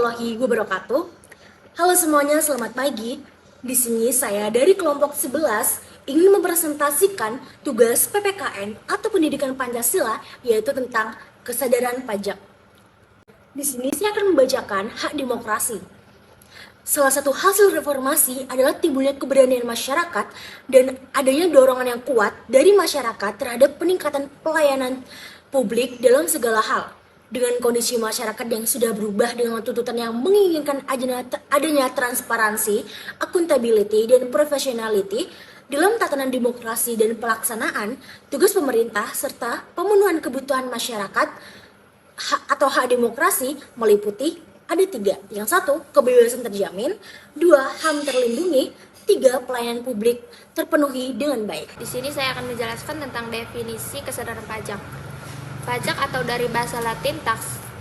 warahmatullahi wabarakatuh. Halo semuanya, selamat pagi. Di sini saya dari kelompok 11 ingin mempresentasikan tugas PPKN atau Pendidikan Pancasila, yaitu tentang kesadaran pajak. Di sini saya akan membacakan hak demokrasi. Salah satu hasil reformasi adalah timbulnya keberanian masyarakat dan adanya dorongan yang kuat dari masyarakat terhadap peningkatan pelayanan publik dalam segala hal. Dengan kondisi masyarakat yang sudah berubah dengan tuntutan yang menginginkan adanya transparansi, accountability, dan professionality dalam tatanan demokrasi dan pelaksanaan tugas pemerintah serta pemenuhan kebutuhan masyarakat atau hak demokrasi meliputi ada 3. Yang 1, kebebasan terjamin. 2, HAM terlindungi. 3, pelayanan publik terpenuhi dengan baik. Di sini saya akan menjelaskan tentang definisi kesadaran pajak. Pajak atau dari bahasa Latin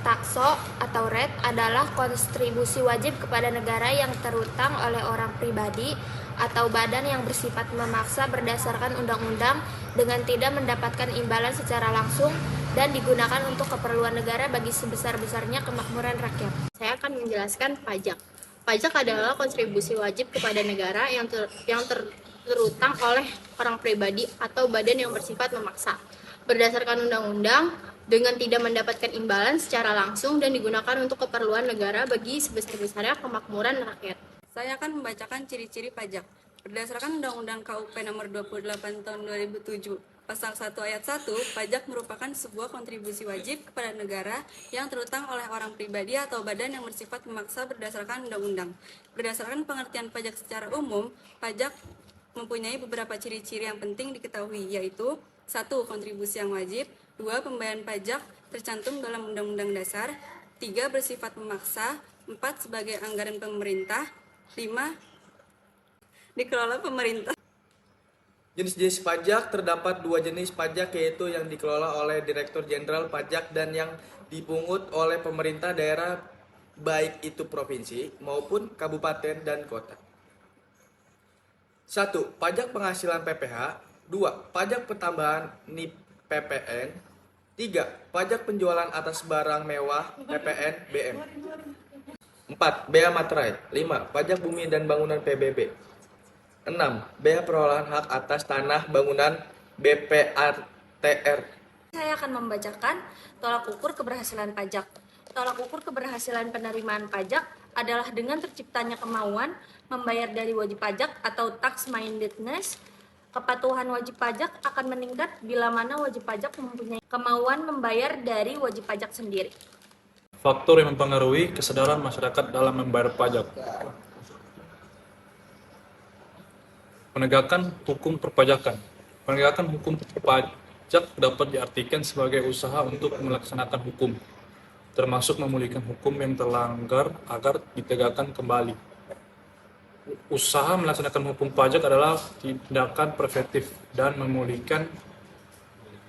taxo atau rate adalah kontribusi wajib kepada negara yang terutang oleh orang pribadi atau badan yang bersifat memaksa berdasarkan undang-undang dengan tidak mendapatkan imbalan secara langsung dan digunakan untuk keperluan negara bagi sebesar-besarnya kemakmuran rakyat. Saya akan menjelaskan pajak. Pajak adalah kontribusi wajib kepada negara yang terutang oleh orang pribadi atau badan yang bersifat memaksa berdasarkan undang-undang dengan tidak mendapatkan imbalan secara langsung dan digunakan untuk keperluan negara bagi sebesar-besarnya kemakmuran rakyat. Saya akan membacakan ciri-ciri pajak. Berdasarkan Undang-Undang KUP Nomor 28 Tahun 2007, Pasal 1 Ayat 1, pajak merupakan sebuah kontribusi wajib kepada negara yang terutang oleh orang pribadi atau badan yang bersifat memaksa berdasarkan undang-undang. Berdasarkan pengertian pajak secara umum, pajak mempunyai beberapa ciri-ciri yang penting diketahui, yaitu 1. Kontribusi yang wajib. 2. Pembayaran pajak tercantum dalam Undang-Undang Dasar. 3. Bersifat memaksa. 4. Sebagai anggaran pemerintah. 5. Dikelola pemerintah. Jenis-jenis pajak terdapat 2 jenis pajak, yaitu yang dikelola oleh Direktur Jenderal Pajak dan yang dipungut oleh pemerintah daerah baik itu provinsi maupun kabupaten dan kota. 1. Pajak penghasilan PPH. 2. Pajak pertambahan NIP PPN. 3. Pajak penjualan atas barang mewah PPN BM. 4. Bea materai. 5. Pajak bumi dan bangunan PBB. 6. Bea perolahan hak atas tanah bangunan BPATR. Saya akan membacakan tolak ukur keberhasilan pajak. Tolak ukur keberhasilan penerimaan pajak adalah dengan terciptanya kemauan membayar dari wajib pajak atau tax mindedness. Kepatuhan wajib pajak akan meningkat bila mana wajib pajak mempunyai kemauan membayar dari wajib pajak sendiri. Faktor yang mempengaruhi kesadaran masyarakat dalam membayar pajak. Penegakan hukum perpajakan. Penegakan hukum pajak dapat diartikan sebagai usaha untuk melaksanakan hukum, termasuk memulihkan hukum yang terlanggar agar ditegakkan kembali. Usaha melaksanakan hukum pajak adalah tindakan preventif dan memulihkan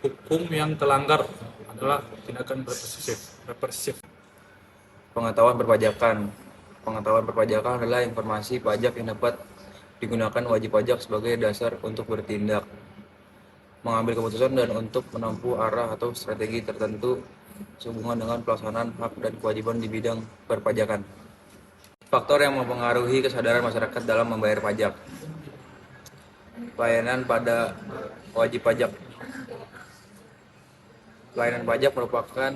hukum yang terlanggar adalah tindakan represif. Pengetahuan perpajakan. Pengetahuan perpajakan adalah informasi pajak yang dapat digunakan wajib pajak sebagai dasar untuk bertindak, mengambil keputusan dan untuk menempuh arah atau strategi tertentu sehubungan dengan pelaksanaan hak dan kewajiban di bidang perpajakan. Faktor yang mempengaruhi kesadaran masyarakat dalam membayar pajak. Pelayanan pada wajib pajak. Pelayanan pajak merupakan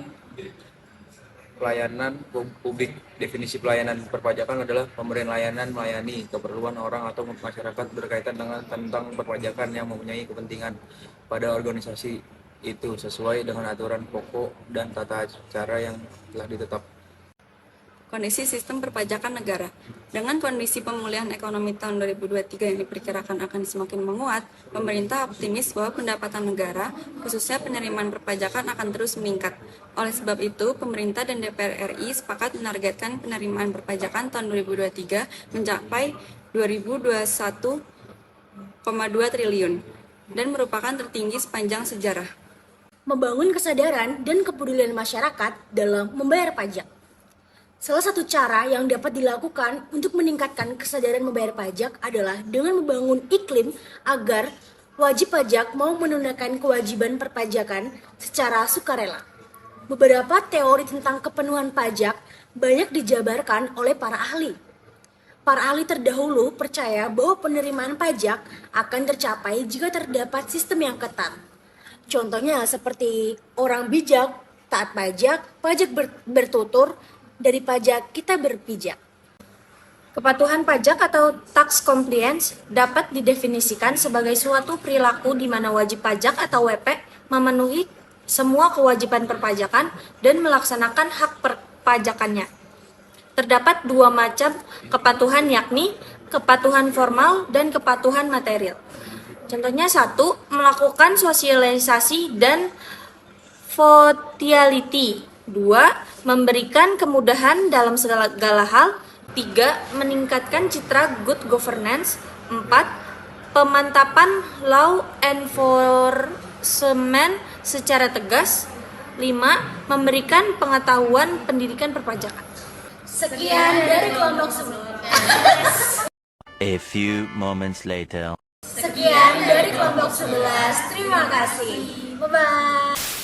pelayanan publik. Definisi pelayanan perpajakan adalah pemberian layanan melayani keperluan orang atau masyarakat berkaitan dengan tentang perpajakan yang mempunyai kepentingan pada organisasi itu sesuai dengan aturan pokok dan tata cara yang telah ditetapkan. Kondisi sistem perpajakan negara. Dengan kondisi pemulihan ekonomi tahun 2023 yang diperkirakan akan semakin menguat, pemerintah optimis bahwa pendapatan negara, khususnya penerimaan perpajakan akan terus meningkat. Oleh sebab itu, pemerintah dan DPR RI sepakat menargetkan penerimaan perpajakan tahun 2023 mencapai 2021,2 triliun dan merupakan tertinggi sepanjang sejarah. Membangun kesadaran dan kepedulian masyarakat dalam membayar pajak. Salah satu cara yang dapat dilakukan untuk meningkatkan kesadaran membayar pajak adalah dengan membangun iklim agar wajib pajak mau menunaikan kewajiban perpajakan secara sukarela. Beberapa teori tentang kepenuhan pajak banyak dijabarkan oleh para ahli. Para ahli terdahulu percaya bahwa penerimaan pajak akan tercapai jika terdapat sistem yang ketat. Contohnya seperti orang bijak, taat pajak, pajak bertutur, dari pajak kita berpijak. Kepatuhan pajak atau tax compliance dapat didefinisikan sebagai suatu perilaku di mana wajib pajak atau WP memenuhi semua kewajiban perpajakan dan melaksanakan hak perpajakannya. Terdapat dua macam kepatuhan, yakni kepatuhan formal dan kepatuhan material. Contohnya satu, melakukan sosialisasi dan votiality. Dua, memberikan kemudahan dalam segala hal. Tiga, meningkatkan citra good governance. Empat, pemantapan law enforcement secara tegas. Lima, memberikan pengetahuan pendidikan perpajakan. Sekian dari kelompok 11. A few moments later. Sekian dari kelompok 11. Terima kasih. Bye-bye.